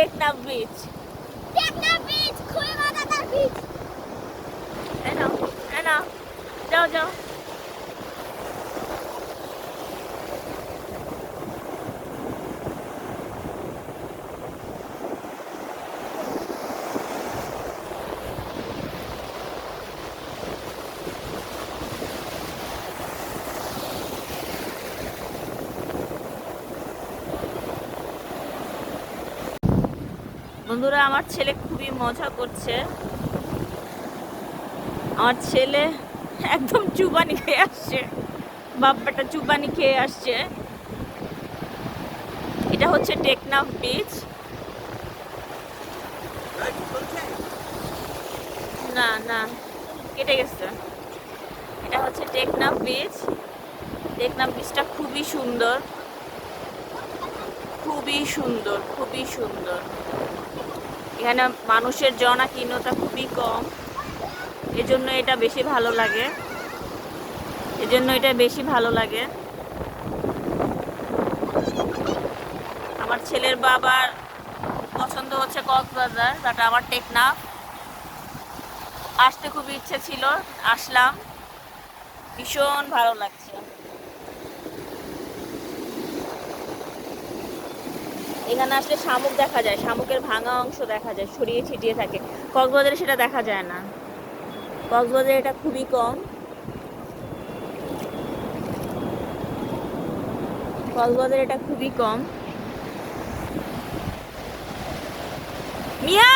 Teknaf beach. Teknaf beach, খুবই মজাদার beach. এই নাও, এই নাও, যাও যাও। বন্ধুরা, আমার ছেলে খুবই মজা করছে। আমার ছেলে একদম চুবানি খেয়ে আসছে, বাপ্পাটা চুবানি খেয়ে আসছে। এটা হচ্ছে টেকনাফ বিচ। না না, কেটে গেছে। এটা হচ্ছে টেকনাফ বিচ। টেকনাফ বিচটা খুবই সুন্দর, খুবই সুন্দর, খুবই সুন্দর। এখানে মানুষের জনাকীর্ণতা খুবই কম, এজন্য এটা বেশি ভালো লাগে, এজন্য এটা বেশি ভালো লাগে। আমার ছেলের বাবার পছন্দ হচ্ছে কক্সবাজার, বাট আমার টেকনাফ আসতে খুব ইচ্ছে ছিল, আসলাম, ভীষণ ভালো লাগছে। এখানে আসলে শামুক দেখা যায়, শামুকের ভাঙা অংশ দেখা যায়, ছড়িয়ে ছিটিয়ে থাকে। কক্সবাজারে সেটা দেখা যায় না, কক্সবাজারে এটা খুবই কম, কক্সবাজারে এটা খুবই কম। মিয়া